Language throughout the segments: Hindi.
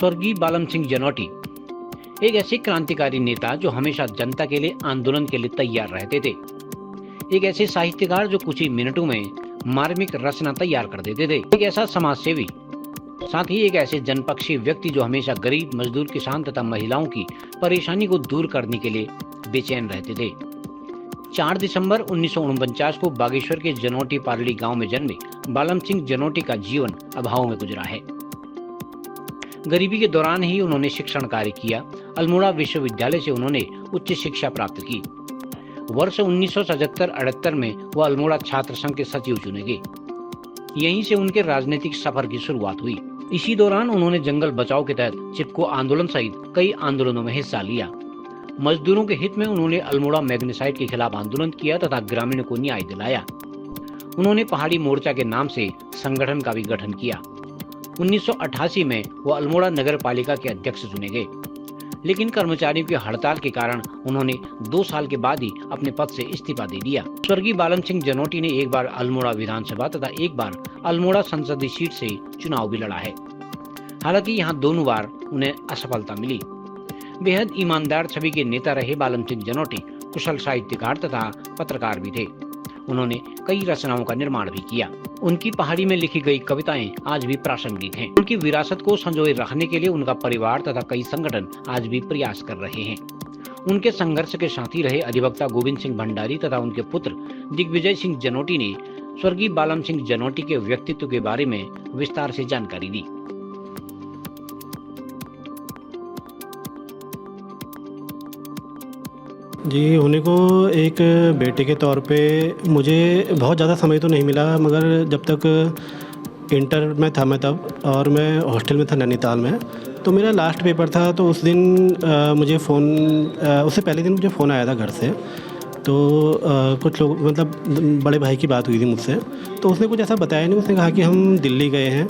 स्वर्गीय बालम सिंह जनोटी एक ऐसे क्रांतिकारी नेता जो हमेशा जनता के लिए आंदोलन के लिए तैयार रहते थे। एक ऐसे साहित्यकार जो कुछ ही मिनटों में मार्मिक रचना तैयार कर देते थे। एक ऐसा समाज सेवी, साथ ही एक ऐसे जनपक्षी व्यक्ति जो हमेशा गरीब, मजदूर, किसान तथा महिलाओं की परेशानी को दूर करने के लिए बेचैन रहते थे। 4 दिसंबर 1949 को बागेश्वर के जनोटी पारड़ी गांव में जन्मे बालम सिंह जनोटी का जीवन अभाव में गुजरा है। गरीबी के दौरान ही उन्होंने शिक्षण कार्य किया। अल्मोड़ा विश्वविद्यालय से उन्होंने उच्च शिक्षा प्राप्त की। वर्ष 1977-78 में वह अल्मोड़ा छात्र संघ के सचिव चुने गए। यहीं से उनके राजनीतिक सफर की शुरुआत हुई। इसी दौरान उन्होंने जंगल बचाओ के तहत चिपको आंदोलन सहित कई आंदोलनों में हिस्सा लिया। मजदूरों के हित में उन्होंने अल्मोड़ा मैग्नीसाइट के खिलाफ आंदोलन किया तथा ग्रामीणों को न्याय दिलाया। उन्होंने पहाड़ी मोर्चा के नाम से संगठन का भी गठन किया। 1988 में वो अल्मोड़ा नगर पालिका के अध्यक्ष चुने गए, लेकिन कर्मचारियों की हड़ताल के कारण उन्होंने 2 साल के बाद ही अपने पद से इस्तीफा दे दिया। स्वर्गीय बालम सिंह जनोटी ने एक बार अल्मोड़ा विधानसभा तथा एक बार अल्मोड़ा संसदीय सीट से चुनाव भी लड़ा है। हालांकि यहाँ दोनों बार उन्हें असफलता मिली। बेहद ईमानदार छवि के नेता रहे बालम सिंह जनोटी कुशल साहित्यकार तथा पत्रकार भी थे। उन्होंने कई रचनाओं का निर्माण भी किया। उनकी पहाड़ी में लिखी गई कविताएं आज भी प्रासंगिक हैं। उनकी विरासत को संजोए रखने के लिए उनका परिवार तथा कई संगठन आज भी प्रयास कर रहे हैं। उनके संघर्ष के साथी रहे अधिवक्ता गोविंद सिंह भंडारी तथा उनके पुत्र दिग्विजय सिंह जनोटी ने स्वर्गीय बालम सिंह जनोटी के व्यक्तित्व के बारे में विस्तार से जानकारी दी। जी, होने को एक बेटे के तौर पे मुझे बहुत ज़्यादा समय तो नहीं मिला, मगर जब तक इंटर में था मैं तब, और मैं हॉस्टल में था नैनीताल में, तो मेरा लास्ट पेपर था। तो उस दिन मुझे उससे पहले दिन मुझे फ़ोन आया था घर से। तो कुछ लोग, मतलब बड़े भाई की बात हुई थी मुझसे, तो उसने कुछ ऐसा बताया नहीं। उसने कहा कि हम दिल्ली गए हैं।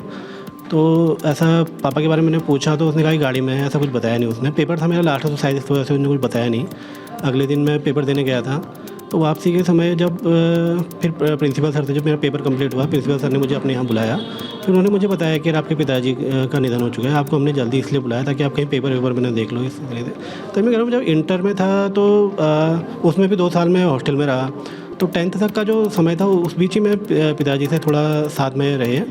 तो ऐसा पापा के बारे में मैंने पूछा तो उसने कहा कि गाड़ी में है, ऐसा कुछ बताया नहीं उसने। पेपर था मेरा लास्ट, तो शायद इस वजह से उन्होंने कुछ बताया नहीं। अगले दिन मैं पेपर देने गया था, तो वापसी के समय जब फिर प्रिंसिपल सर से जब मेरा पेपर कंप्लीट हुआ, प्रिंसिपल सर ने मुझे अपने यहाँ बुलाया। फिर उन्होंने मुझे बताया कि आपके पिताजी का निधन हो चुका है, आपको हमने जल्दी इसलिए बुलाया ताकि आप कहीं पेपर वेपर में ना देख लो इसलिए। तो मैं कह रहा हूँ, जब इंटर में था तो उसमें भी 2 साल में हॉस्टल में रहा। तो 10th तक का जो समय था उस बीच ही मैं पिताजी से थोड़ा साथ में रहे।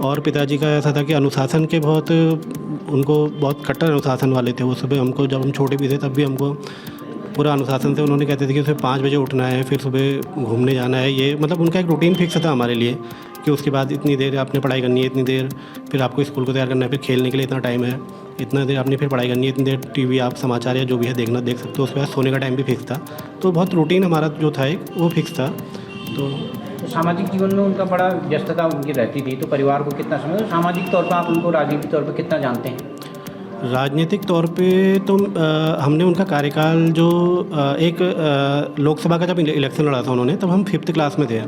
और पिताजी का ऐसा था कि अनुशासन के उनको बहुत कट्टर अनुशासन वाले थे वो। सुबह हमको, जब हम छोटे भी थे तब भी हमको पूरा अनुशासन से, उन्होंने कहते थे कि सुबह 5 बजे उठना है, फिर सुबह घूमने जाना है। ये मतलब उनका एक रूटीन फिक्स था हमारे लिए कि उसके बाद इतनी देर आपने पढ़ाई करनी है, इतनी देर फिर आपको स्कूल को तैयार करना है, फिर खेलने के लिए इतना टाइम है, इतना देर आपने फिर पढ़ाई करनी है, इतनी देर टीवी आप समाचार या जो भी है देखना देख सकते हो। उसके बाद सोने का टाइम भी फिक्स था। तो बहुत रूटीन हमारा जो था एक वो फिक्स था। तो सामाजिक जीवन में उनका बड़ा व्यस्तता उनकी रहती थी। तो परिवार को कितना समय, सामाजिक तौर पर आप उनको राजनीतिक तौर पर कितना जानते हैं? राजनीतिक तौर पे तो हमने उनका कार्यकाल जो एक लोकसभा का जब इलेक्शन लड़ा था उन्होंने, तब हम 5th क्लास में थे।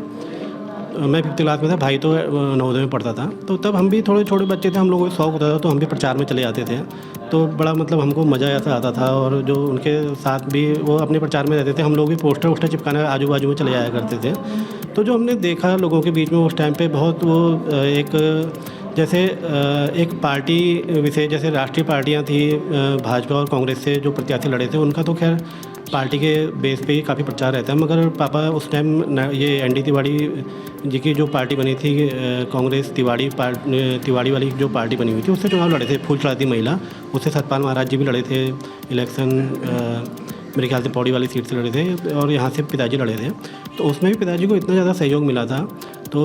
मैं 5th क्लास में था, भाई तो नवोदय में पढ़ता था। तो तब हम भी थोड़े छोटे बच्चे थे, हम लोगों को शौक होता था, तो हम भी प्रचार में चले जाते थे। तो बड़ा मतलब हमको मज़ा ऐसा आता था। और जो उनके साथ भी वो अपने प्रचार में रहते थे, हम लोग भी पोस्टर वोस्टर चिपकाने आजू बाजू में चले जाया करते थे। तो जो हमने देखा लोगों के बीच में उस टाइम पे, बहुत वो एक जैसे एक पार्टी विशेष, जैसे राष्ट्रीय पार्टियां थी, भाजपा और कांग्रेस से जो प्रत्याशी लड़े थे, उनका तो खैर पार्टी के बेस पे ही काफ़ी प्रचार रहता है। मगर पापा उस टाइम ये एनडी तिवाड़ी जी की जो पार्टी बनी थी, कांग्रेस तिवाड़ी वाली जो पार्टी बनी हुई थी, उससे चुनाव लड़े थे। फूल चढ़ाती महिला, उससे सतपाल महाराज जी भी लड़े थे इलेक्शन, मेरे ख्याल से पौड़ी वाली सीट से लड़े थे। और यहाँ से पिताजी लड़े थे। तो उसमें भी पिताजी को इतना ज़्यादा सहयोग मिला था। तो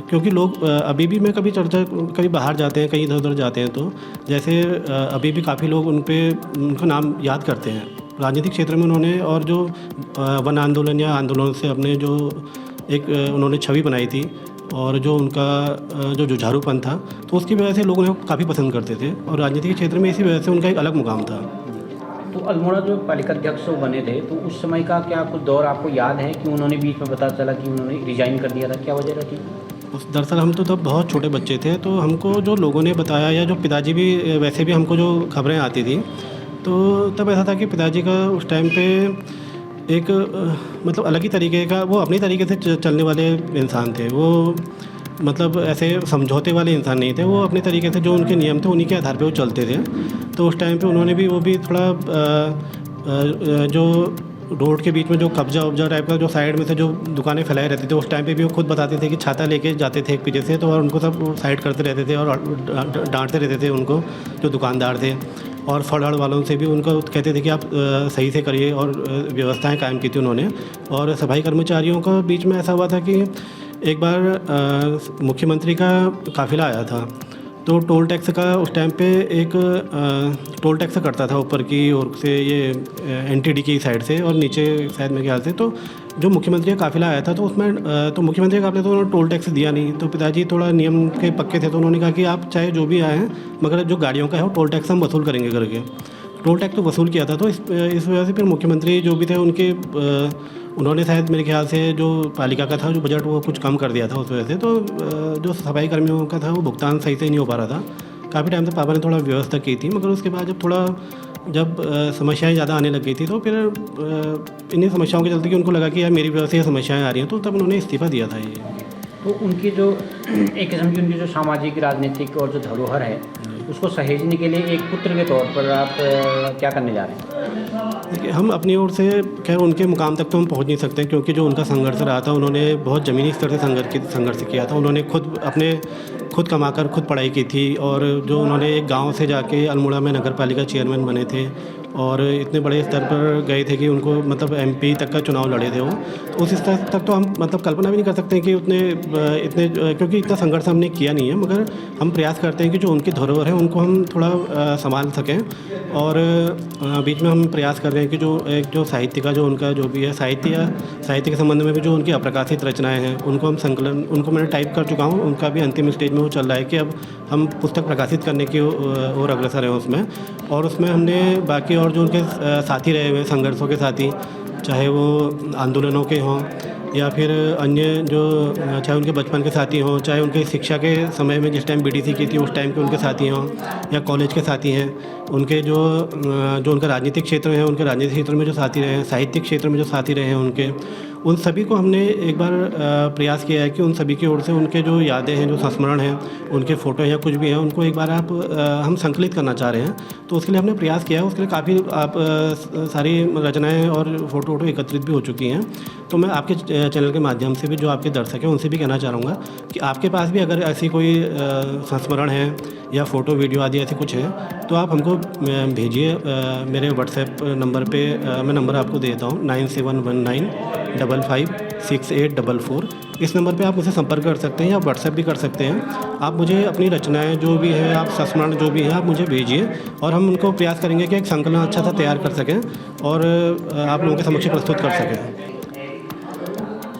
क्योंकि लोग अभी भी, मैं कभी बाहर जाते हैं, कहीं इधर उधर जाते हैं, तो जैसे अभी भी काफ़ी लोग उनका नाम याद करते हैं राजनीतिक क्षेत्र में। उन्होंने और जो वन आंदोलन या आंदोलन से अपने जो एक उन्होंने छवि बनाई थी, और जो उनका जो जुझारूपन था, तो उसकी वजह से लोग उन्हें काफ़ी पसंद करते थे। और राजनीतिक क्षेत्र में इसी वजह से उनका एक अलग मुकाम था। तो अल्मोड़ा जो पालिका अध्यक्ष बने थे, तो उस समय का क्या कुछ दौर आपको याद है कि उन्होंने बीच में पता चला कि उन्होंने रिजाइन कर दिया था, क्या वजह थी? दरअसल हम तो तब बहुत छोटे बच्चे थे, तो हमको जो लोगों ने बताया, या जो पिताजी भी वैसे भी हमको जो खबरें आती थी, तो तब ऐसा था कि पिताजी का उस टाइम पे एक मतलब अलग ही तरीके का, वो अपनी तरीके से चलने वाले इंसान थे। वो मतलब ऐसे समझौते वाले इंसान नहीं थे। वो अपने तरीके से जो उनके नियम थे उन्हीं के आधार पे वो चलते थे। तो उस टाइम पे उन्होंने भी वो भी थोड़ा जो रोड के बीच में जो कब्जा वब्जा टाइप का जो साइड में से जो दुकानें फैलाए रहते थे, उस टाइम पे भी वो खुद बताते थे कि छाता लेके जाते थे एक पीछे से, तो और उनको सब साइड करते रहते थे और डांटते रहते थे उनको, जो दुकानदार थे। और फड़हड़ वालों से भी उनको कहते थे कि आप सही से करिए, और व्यवस्थाएं कायम की थी उन्होंने। और सफाई कर्मचारियों का बीच में ऐसा हुआ था कि एक बार मुख्यमंत्री का काफ़िला आया था, तो टोल टैक्स का उस टाइम पे एक टोल टैक्स कटता था ऊपर की ओर से, ये एनटीडी की साइड से, और नीचे शायद मेरे ख्याल से। तो जो मुख्यमंत्री का काफ़िला आया था तो उसमें तो मुख्यमंत्री का काफ़िला तो उन्होंने टोल टैक्स दिया नहीं। तो पिताजी थोड़ा नियम के पक्के थे, तो उन्होंने कहा कि आप चाहे जो भी आए हैं, मगर जो गाड़ियों का है वो टोल टैक्स हम वसूल करेंगे करके। टोल टैक्स तो वसूल किया था। तो इस वजह से फिर मुख्यमंत्री जो भी थे उनके उन्होंने शायद मेरे ख्याल से जो पालिका का था जो बजट वो कुछ कम कर दिया था उस वजह से। तो जो सफाई कर्मियों का था वो भुगतान सही से नहीं हो पा रहा था। काफ़ी टाइम से पापा ने थोड़ा व्यवस्था की थी, मगर उसके बाद जब समस्याएं ज़्यादा आने लग गई थी, तो फिर इन्हीं समस्याओं के चलते कि उनको लगा कि यार मेरी वजह से ये समस्याएं आ रही हैं, तो तब उन्होंने इस्तीफ़ा दिया था। ये तो उनकी जो एक किस्म की उनकी जो सामाजिक, राजनीतिक और जो धरोहर है उसको सहेजने के लिए एक पुत्र के तौर पर आप क्या करने जा रहे हैं? देखिए, हम अपनी ओर से खैर उनके मुकाम तक तो हम पहुंच नहीं सकते, क्योंकि जो उनका संघर्ष रहा था, उन्होंने बहुत ज़मीनी स्तर से संघर्ष किया था। उन्होंने खुद कमाकर खुद पढ़ाई की थी, और जो उन्होंने एक गांव से जाके अल्मोड़ा में नगर पालिका चेयरमैन बने थे, और इतने बड़े स्तर पर गए थे कि उनको मतलब एमपी तक का चुनाव लड़े थे वो। तो उस स्तर तक तो हम मतलब कल्पना भी नहीं कर सकते कि इतने क्योंकि इतना संघर्ष हमने किया नहीं है, मगर हम प्रयास करते हैं कि जो उनकी धरोहर है उनको हम थोड़ा संभाल सकें। और बीच में हम प्रयास कर रहे हैं कि जो साहित्य का जो उनका जो भी है साहित्य के संबंध में भी जो उनकी अप्रकाशित रचनाएं हैं उनको उनको मैंने टाइप कर चुका हूँ। उनका भी अंतिम स्टेज में वो चल रहा है कि अब हम पुस्तक प्रकाशित करने की ओर अग्रसर हैं उसमें। और उसमें हमने बाकी और जो उनके साथी रहे हुए संघर्षों के साथी, चाहे वो आंदोलनों के हों या फिर अन्य जो चाहे उनके बचपन के साथी हों, चाहे उनके शिक्षा के समय में जिस टाइम बीडीसी की थी उस टाइम के उनके साथी हों, या कॉलेज के साथी हैं, उनके जो उनका राजनीतिक क्षेत्र है, उनके राजनीतिक क्षेत्र में जो साथी रहे हैं, साहित्यिक क्षेत्र में जो साथी रहे हैं उनके, उन सभी को हमने एक बार प्रयास किया है कि उन सभी की ओर से उनके जो यादें हैं, जो संस्मरण हैं, उनके फ़ोटो या कुछ भी हैं, उनको एक बार हम संकलित करना चाह रहे हैं। तो उसके लिए हमने प्रयास किया है। उसके लिए काफ़ी सारी रचनाएं और फ़ोटो एकत्रित भी हो चुकी हैं। तो मैं आपके चैनल के माध्यम से भी जो आपके दर्शक हैं उनसे भी कहना चाह रहूँगा कि आपके पास भी अगर ऐसी कोई संस्मरण है या फ़ोटो वीडियो आदि ऐसी कुछ है, तो आप हमको भेजिए मेरे व्हाट्सएप नंबर पे। मैं नंबर आपको दे देता हूँ 9719556844। इस नंबर पे आप मुझसे संपर्क कर सकते हैं या व्हाट्सएप भी कर सकते हैं। आप मुझे अपनी रचनाएं जो भी है, आप संस्मरण जो भी है, आप मुझे भेजिए, और हम उनको प्रयास करेंगे कि एक संकलन अच्छा सा तैयार कर सकें और आप लोगों के समक्ष प्रस्तुत कर सकें।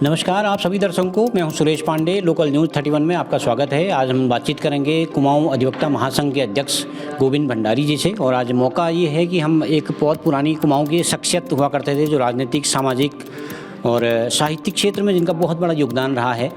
नमस्कार आप सभी दर्शकों को, मैं हूं सुरेश पांडे। लोकल न्यूज़ 31 में आपका स्वागत है। आज हम बातचीत करेंगे कुमाऊं अधिवक्ता महासंघ के अध्यक्ष गोविंद भंडारी जी से। और आज मौका ये है कि हम एक बहुत पुरानी कुमाऊं की शख्सियत हुआ करते थे जो राजनीतिक, सामाजिक और साहित्यिक क्षेत्र में जिनका बहुत बड़ा योगदान रहा है,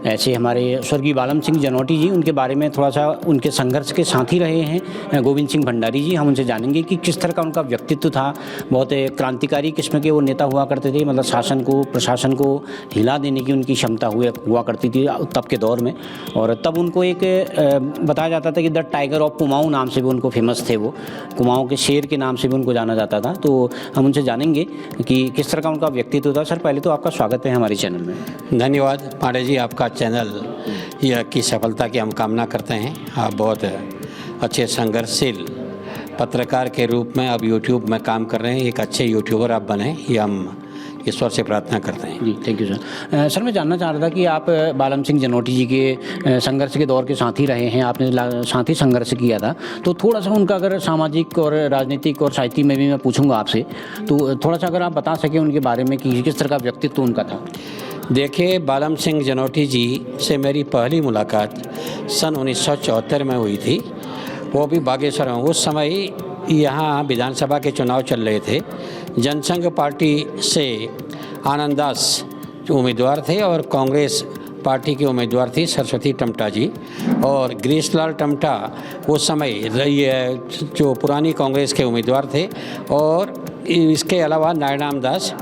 ऐसे हमारे स्वर्गीय बालम सिंह जनोटी जी, उनके बारे में थोड़ा सा उनके संघर्ष के साथी रहे हैं गोविंद सिंह भंडारी जी। हम उनसे जानेंगे कि किस तरह का उनका व्यक्तित्व था। बहुत क्रांतिकारी किस्म के वो नेता हुआ करते थे, मतलब शासन को, प्रशासन को हिला देने की उनकी क्षमता हुआ करती थी तब के दौर में। और तब उनको एक बताया जाता था कि द टाइगर ऑफ कुमाऊं नाम से भी उनको फेमस थे, वो कुमाऊं के शेर के नाम से भी उनको जाना जाता था। तो हम उनसे जानेंगे कि किस तरह का उनका व्यक्तित्व था। सर, पहले तो आपका स्वागत है हमारे चैनल में। धन्यवाद पांडे जी, आपका चैनल यह की सफलता की हम कामना करते हैं। आप बहुत अच्छे संघर्षशील पत्रकार के रूप में अब यूट्यूब में काम कर रहे हैं। एक अच्छे यूट्यूबर आप बने, ये हम ईश्वर से प्रार्थना करते हैं। जी, थैंक यू सर। सर, मैं जानना चाह रहा था कि आप बालम सिंह जनोटी जी के संघर्ष के दौर के साथी रहे हैं, आपने साथी संघर्ष किया था, तो थोड़ा सा उनका अगर सामाजिक और राजनीतिक और साहित्य में भी मैं पूछूंगा आपसे, तो थोड़ा सा अगर आप बता सकें उनके बारे में कि किस तरह का व्यक्तित्व उनका था। देखिए, बालम सिंह जनोटी जी से मेरी पहली मुलाकात सन 1974 में हुई थी। वो भी बागेश्वर में। उस समय यहाँ विधानसभा के चुनाव चल रहे थे। जनसंघ पार्टी से आनंद दास उम्मीदवार थे और कांग्रेस पार्टी के उम्मीदवार थी सरस्वती टमटा जी, और ग्रीसलाल टमटा उस समय जो पुरानी कांग्रेस के उम्मीदवार थे। और इसके अलावा नारायण दास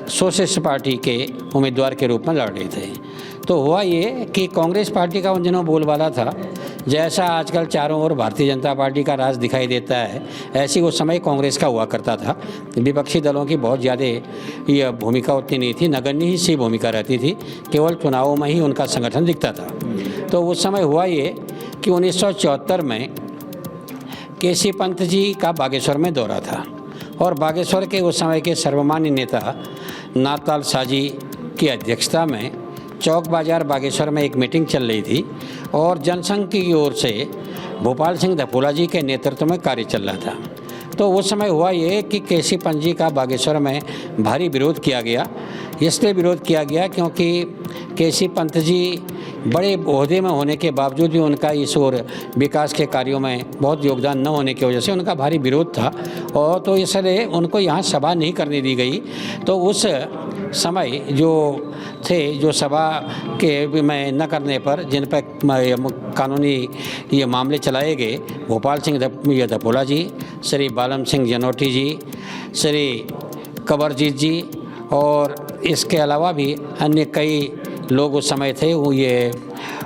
सोशलिस्ट पार्टी के उम्मीदवार के रूप में लड़ रहे थे। तो हुआ ये कि कांग्रेस पार्टी का उन दिनों बोलबाला था, जैसा आजकल चारों ओर भारतीय जनता पार्टी का राज दिखाई देता है, ऐसी उस समय कांग्रेस का हुआ करता था। विपक्षी दलों की बहुत ज़्यादा यह भूमिका उतनी नहीं थी, नगण्य ही सी भूमिका रहती थी, केवल चुनावों में ही उनका संगठन दिखता था। तो उस समय हुआ ये कि 1974 में केसी पंत जी का बागेश्वर में दौरा था और बागेश्वर के उस समय के सर्वमान्य नेता नाथलाल साजी की अध्यक्षता में चौक बाजार बागेश्वर में एक मीटिंग चल रही थी और जनसंघ की ओर से भोपाल सिंह धपोला जी के नेतृत्व में कार्य चल रहा था। तो उस समय हुआ ये कि केसी पंत जी का बागेश्वर में भारी विरोध किया गया। इसलिए विरोध किया गया क्योंकि केसी पंत जी बड़े ओहदे में होने के बावजूद भी उनका इस ओर विकास के कार्यों में बहुत योगदान न होने की वजह से उनका भारी विरोध था और तो इसलिए उनको यहाँ सभा नहीं करने दी गई। तो उस समय जो सभा के में न करने पर जिन पर कानूनी ये मामले चलाए गए, भोपाल सिंह धपोला जी, श्री बालम सिंह जनोटी जी, श्री कंवरजीत जी और इसके अलावा भी अन्य कई लोग उस समय थे। वो ये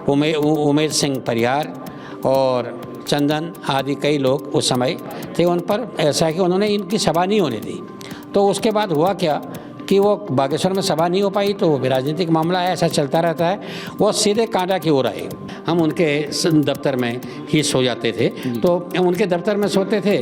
उमेद सिंह परिहार और चंदन आदि कई लोग उस समय थे। उन पर ऐसा है कि उन्होंने इनकी सभा नहीं होने दी। तो उसके बाद हुआ क्या कि वो बागेश्वर में सभा नहीं हो पाई, तो राजनीतिक मामला है, ऐसा चलता रहता है। वो सीधे कांटा की ओर आए। हम उनके दफ्तर में ही सो जाते थे, तो उनके दफ्तर में सोते थे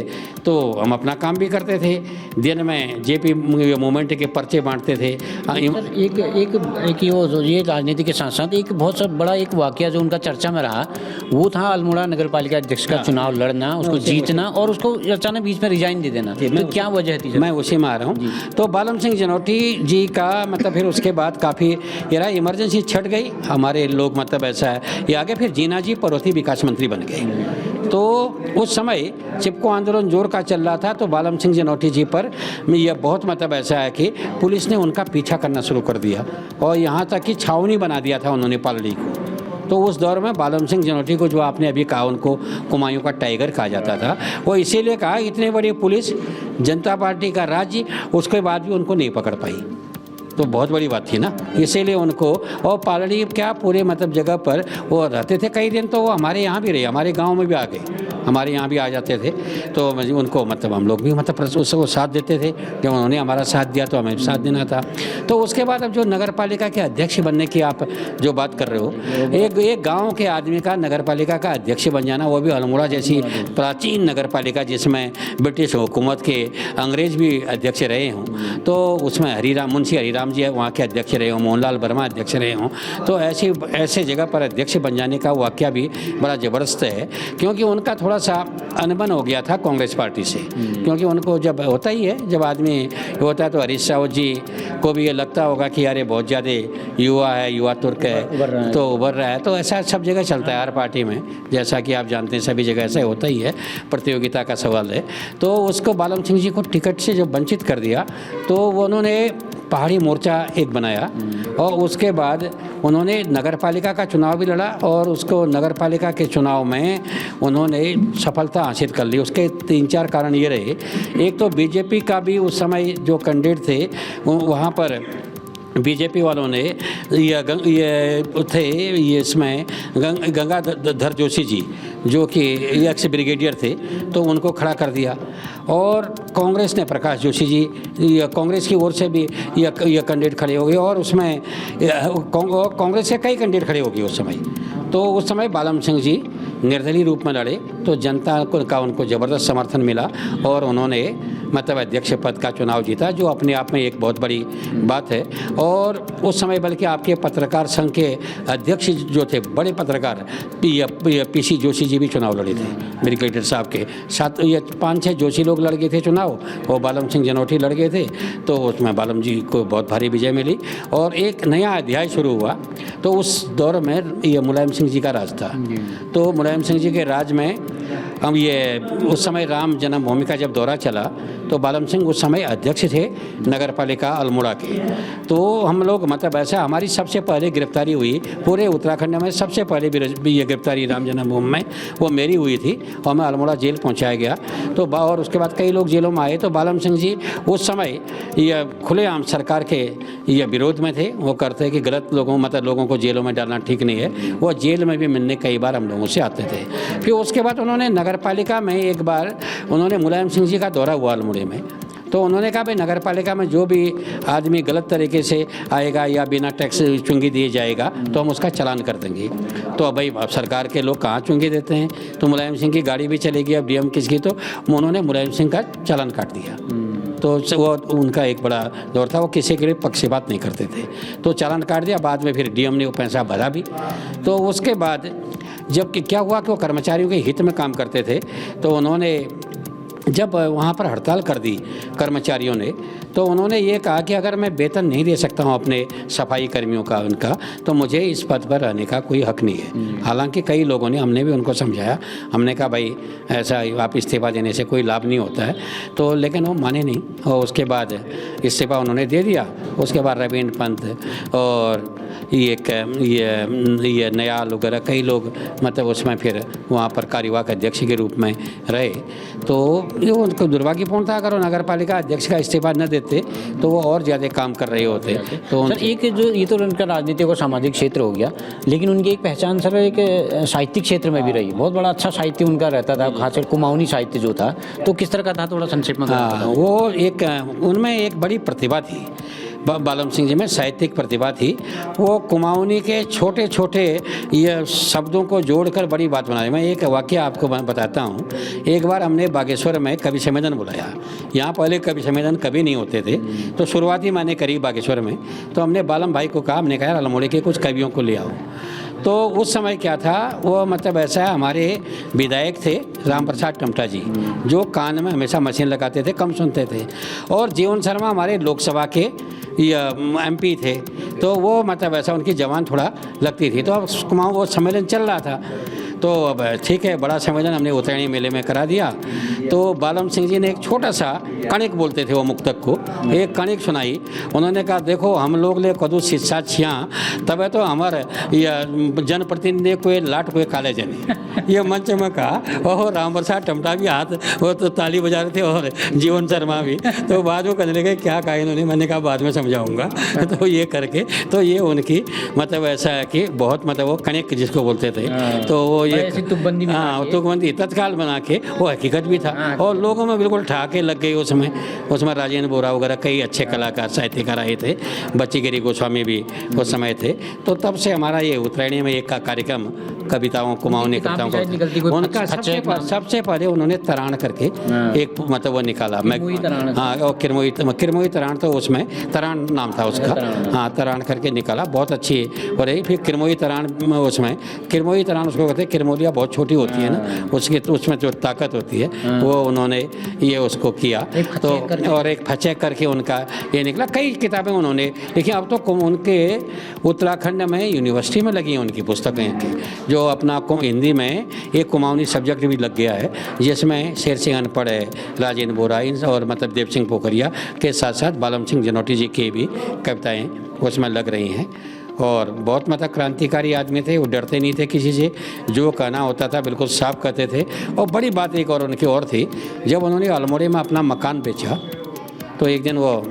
तो हम अपना काम भी करते थे। दिन में जेपी मूवमेंट के पर्चे बांटते थे। एक ये राजनीति के साथ साथ एक बहुत सा बड़ा एक वाकया जो उनका चर्चा में रहा, वो था अल्मोड़ा नगर पालिका अध्यक्ष का चुनाव लड़ना, उसको जीतना और उसको अचानक बीच में रिजाइन दे देना। तो क्या वजह थी? मैं उसी में आ रहा हूँ। तो बालम सिंह जनोटी जी का मतलब फिर उसके बाद काफ़ी इमरजेंसी छट गई। हमारे लोग मतलब ऐसा है ये आगे फिर जीना जी पड़ोसी विकास मंत्री बन गए। तो उस समय चिपको आंदोलन जोर का चल रहा था, तो बालम सिंह जनोटी जी पर यह बहुत मतलब ऐसा है कि पुलिस ने उनका पीछा करना शुरू कर दिया और यहाँ तक कि छावनी बना दिया था उन्होंने पालड़ी को। तो उस दौर में बालम सिंह जनोटी को, जो आपने अभी कहा, उनको कुमायूं का टाइगर कहा जाता था, वो इसीलिए कहा इतनी बड़ी पुलिस जनता पार्टी का राज्य, उसके बाद भी उनको नहीं पकड़ पाई। तो बहुत बड़ी बात थी ना, इसीलिए उनको। और पालड़ी क्या पूरे मतलब जगह पर वो रहते थे कई दिन, तो वो हमारे यहाँ भी रहे, हमारे गांव में भी आ गए, हमारे यहाँ भी आ जाते थे। तो उनको मतलब हम लोग भी मतलब उसको साथ देते थे। जब उन्होंने हमारा साथ दिया तो हमें साथ देना था। तो उसके बाद अब जो नगर पालिका के अध्यक्ष बनने की आप जो बात कर रहे हो, एक गाँव के आदमी का नगर पालिका का अध्यक्ष बन जाना, वो भी अल्मोड़ा जैसी प्राचीन नगर पालिका जिसमें ब्रिटिश हुकूमत के अंग्रेज भी अध्यक्ष रहे हों, तो उसमें मुंशी हरिराम जी वहाँ के अध्यक्ष रहे हों, मोहनलाल वर्मा अध्यक्ष रहे हों, तो ऐसे जगह पर अध्यक्ष बन जाने का वाकया भी बड़ा ज़बरदस्त है। क्योंकि उनका थोड़ा सा अनबन हो गया था कांग्रेस पार्टी से। क्योंकि उनको जब होता ही है, जब आदमी होता है तो हरीश रावत जी को भी ये लगता होगा कि यार ये बहुत ज़्यादा युवा है, युवा तुर्क है, तो उभर रहा है। तो ऐसा सब जगह चलता है हर पार्टी में, जैसा कि आप जानते हैं सभी जगह ऐसा होता ही है, प्रतियोगिता का सवाल है। तो उसको बालम सिंह जी को टिकट से जब वंचित कर दिया, तो उन्होंने पहाड़ी मोर्चा एक बनाया और उसके बाद उन्होंने नगरपालिका का चुनाव भी लड़ा और उसको नगरपालिका के चुनाव में उन्होंने सफलता हासिल कर ली। उसके 3-4 कारण ये रहे। एक तो बीजेपी का भी उस समय जो कैंडिडेट थे वहाँ पर बीजेपी वालों ने इसमें गंगाधर जोशी जी, जो कि एक्स ब्रिगेडियर थे, तो उनको खड़ा कर दिया। और कांग्रेस ने प्रकाश जोशी जी, कांग्रेस की ओर से भी यह कैंडिडेट खड़े हो गए और उसमें कांग्रेस के कई कैंडिडेट खड़े हो गए उस समय। तो उस समय बालम सिंह जी निर्दलीय रूप में लड़े, तो जनता का उनको ज़बरदस्त समर्थन मिला और उन्होंने मतलब अध्यक्ष पद का चुनाव जीता, जो अपने आप में एक बहुत बड़ी बात है। और उस समय बल्कि आपके पत्रकार संघ के अध्यक्ष जो थे, बड़े पत्रकार पीसी जोशी जी भी चुनाव लड़े थे ब्रिगेडियर साहब के साथ। ये 5-6 जोशी लोग लड़ गए थे चुनाव और बालम सिंह जनोटी लड़ गए थे। तो उसमें बालम जी को बहुत भारी विजय मिली और एक नया अध्याय शुरू हुआ। तो उस दौर में ये मुलायम सिंह जी का राज था। तो मुलायम सिंह जी के राज में हम ये उस समय राम जन्मभूमि का जब दौरा चला तो बालम सिंह उस समय अध्यक्ष थे नगर पालिका अल्मोड़ा के। तो हम लोग मतलब ऐसा हमारी सबसे पहले गिरफ्तारी हुई पूरे उत्तराखंड में, सबसे पहले ये गिरफ्तारी राम जन्मभूमि में वो मेरी हुई थी और मैं अल्मोड़ा जेल पहुंचाया गया। तो और उसके बाद कई लोग जेलों में आए। तो बालम सिंह जी उस समय ये खुलेआम सरकार के ये विरोध में थे। वो करते कि गलत लोगों मतलब लोगों को जेलों में डालना ठीक नहीं है। वो जेल में भी मिलने कई बार हम लोगों से आते थे। फिर उसके बाद उन्होंने नगर पालिका में एक बार उन्होंने मुलायम सिंह जी का दौरा हुआ अल्मोड़े में। तो उन्होंने कहा भाई नगर पालिका में जो भी आदमी गलत तरीके से आएगा या बिना टैक्स चुंगी दिए जाएगा तो हम उसका चालान कर देंगे। तो अब भाई सरकार के लोग कहाँ चुंगी देते हैं। तो मुलायम सिंह की गाड़ी भी चलेगी अब डीएम किसकी, तो उन्होंने मुलायम सिंह का चालान काट दिया। तो वो उनका एक बड़ा दौर था, वो किसी के लिए पक्षपात नहीं करते थे। तो चालान काट दिया। बाद में फिर डीएम ने वो पैसा भरा भी। तो उसके बाद जब क्या हुआ कि वो कर्मचारियों के हित में काम करते थे। तो उन्होंने जब वहाँ पर हड़ताल कर दी कर्मचारियों ने, तो उन्होंने ये कहा कि अगर मैं वेतन नहीं दे सकता हूँ अपने सफाई कर्मियों का उनका, तो मुझे इस पद पर रहने का कोई हक नहीं है। हालांकि कई लोगों ने, हमने भी उनको समझाया, हमने कहा भाई ऐसा आप इस्तीफ़ा देने से कोई लाभ नहीं होता है। तो लेकिन वो माने नहीं और उसके बाद इस्तीफ़ा उन्होंने दे दिया। उसके बाद रविंद्र पंत और ये नयाल वगैरह कई लोग मतलब उसमें फिर वहाँ पर कार्यवाहक अध्यक्ष के रूप में रहे। तो ये उनको दुर्भाग्यपूर्ण था। अगर वो नगर पालिका अध्यक्ष का इस्तीफा न देते तो वो और ज़्यादा काम कर रहे होते। तो सर एक जो ये तो उनका राजनीतिक और सामाजिक क्षेत्र हो गया, लेकिन उनकी एक पहचान सर एक साहित्यिक क्षेत्र में भी रही। बहुत बड़ा अच्छा साहित्य उनका रहता था, खासकर कुमाऊनी साहित्य जो था। तो किस तरह का था, थोड़ा संक्षेप में? वो एक उनमें एक बड़ी प्रतिभा थी बालम सिंह जी में, साहित्यिक प्रतिभा थी। वो कुमाऊनी के छोटे छोटे ये शब्दों को जोड़कर बड़ी बात बना रही। मैं एक वाक़या आपको बताता हूँ। एक बार हमने बागेश्वर में कवि सम्मेलन बुलाया। यहाँ पहले कवि सम्मेलन कभी नहीं होते थे। तो शुरुआती मैंने करी बागेश्वर में। तो हमने बालम भाई को कहा, हमने कहा अल्मोड़े के कुछ कवियों को ले आओ। तो उस समय क्या था, वो मतलब ऐसा है, हमारे विधायक थे राम प्रसाद टमटा जी, जो कान में हमेशा मशीन लगाते थे, कम सुनते थे। और जीवन शर्मा हमारे लोकसभा के एमपी थे। तो वो मतलब ऐसा उनकी जवान थोड़ा लगती थी। तो अब कुमाऊं वो सम्मेलन चल रहा था। तो अब ठीक है, बड़ा सम्मेलन हमने उत्तरायणी मेले में करा दिया। तो बालम सिंह जी ने एक छोटा सा कणिक बोलते थे वो मुक्तक को, एक कणिक सुनाई। उन्होंने कहा देखो हम लोग ले कदू शिक्षा छिया तब तो हमारे जनप्रतिनिधि कोई लाट कोई काले जने ये मंच में कहा। और राम प्रसाद टमटा भी हाथ वो तो ताली बजा रहे थे और जीवन शर्मा भी। तो बाद में कहने लगे क्या कहा इन्होंने, मैंने कहा बाद में समझाऊंगा। तो ये करके तो ये उनकी मतलब ऐसा है कि बहुत मतलब वो कणिक जिसको बोलते थे। तो वो ये तुकबंदी तत्काल बना के वो हकीकत भी था। और लोगों में बिल्कुल ठाके लग गई उसमें राजेंद्र बोरा वगैरह कई अच्छे कलाकार साहित्यकार आए थे। बच्चीगिरी गोस्वामी भी उस समय थे। तो तब से हमारा ये उत्तरायणी में एक का कार्यक्रम कविताओं कुमाऊनी कविताओं का उनका सबसे पहले उन्होंने तराण करके एक मतलब वो निकाला। हाँ, और किरमोई तराण, तो उसमें तराण नाम था उसका। हाँ, तराण करके निकाला, बहुत अच्छी हो रही। फिर किरमोई तराण उसमें किरमोई तराण उसको कहते हैं। किरमोलिया बहुत छोटी होती है ना, उसकी तो उसमें जो ताकत होती है वो उन्होंने ये उसको किया। तो और एक फचेक करके उनका ये निकला। कई किताबें उन्होंने लिखी। अब तो उनके उत्तराखंड में यूनिवर्सिटी में लगी हैं उनकी पुस्तकें, जो अपना हिंदी में एक कुमाऊनी सब्जेक्ट भी लग गया है, जिसमें शेर सिंह अनपढ़ है, राजेंद्र बोरा और मतलब देव सिंह पोखरिया के साथ साथ बालम सिंह जनोटी जी की भी कविताएँ उसमें लग रही हैं। और बहुत मतलब क्रांतिकारी आदमी थे। वो डरते नहीं थे किसी से, जो कहना होता था बिल्कुल साफ कहते थे। और बड़ी बात एक और उनकी और थी, जब उन्होंने अल्मोड़े में अपना मकान बेचा तो एक दिन वो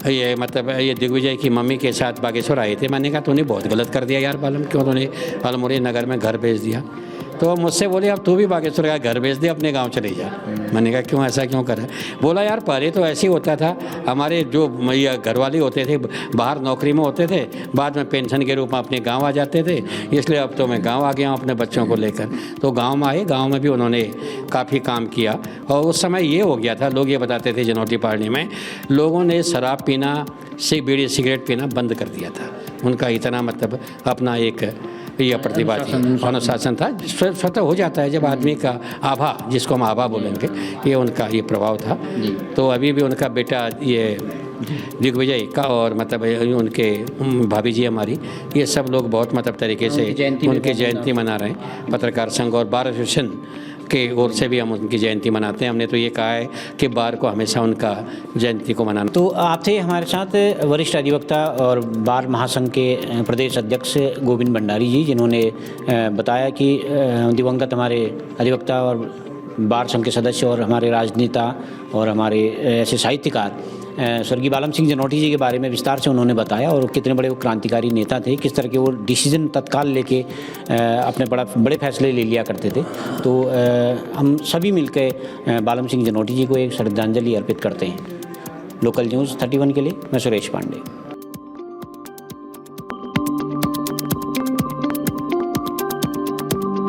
ये मतलब ये दिग्विजय की मम्मी के साथ बागेश्वर आए थे। मैंने कहा तूने बहुत गलत कर दिया यार बालम, क्यों उन्होंने अल्मोड़े नगर में घर बेच दिया। तो मुझसे बोले अब तू भी बागेश्वर का घर बेच दे, अपने गांव चले जा। मैंने कहा क्यों, ऐसा क्यों करा? बोला यार पहले तो ऐसे ही होता था, हमारे जो घर वाले होते थे बाहर नौकरी में होते थे, बाद में पेंशन के रूप में अपने गांव आ जाते थे, इसलिए अब तो मैं गांव आ गया हूँ अपने बच्चों को लेकर। तो गांव में आए, गांव में भी उन्होंने काफ़ी काम किया। और उस समय ये हो गया था, लोग ये बताते थे जनोटी पार्टी में लोगों ने शराब पीना से बीड़ी सिगरेट पीना बंद कर दिया था। उनका इतना मतलब अपना एक ये प्रतिभा थी, अनुशासन था। स्वतः हो जाता है जब आदमी का आभा, जिसको हम आभा बोलेंगे, ये उनका ये प्रभाव था। तो अभी भी उनका बेटा ये दिग्विजय का और मतलब उनके भाभी जी हमारी, ये सब लोग बहुत मतलब तरीके से उनकी जयंती मना रहे हैं। पत्रकार संघ और बार एसोसिएशन के ओर से भी हम उनकी जयंती मनाते हैं। हमने तो ये कहा है कि बार को हमेशा उनका जयंती को मनाना। तो आप थे हमारे साथ वरिष्ठ अधिवक्ता और बार महासंघ के प्रदेश अध्यक्ष गोविंद भंडारी जी, जिन्होंने बताया कि दिवंगत हमारे अधिवक्ता और बार संघ के सदस्य और हमारे राजनेता और हमारे ऐसे साहित्यकार स्वर्गीय बालम सिंह जनोटी जी के बारे में विस्तार से उन्होंने बताया, और कितने बड़े वो क्रांतिकारी नेता थे, किस तरह के वो डिसीजन तत्काल लेके अपने बड़े फैसले ले लिया करते थे। तो हम सभी मिलकर बालम सिंह जनोटी जी को एक श्रद्धांजलि अर्पित करते हैं। लोकल न्यूज़ 31 के लिए मैं सुरेश पांडे।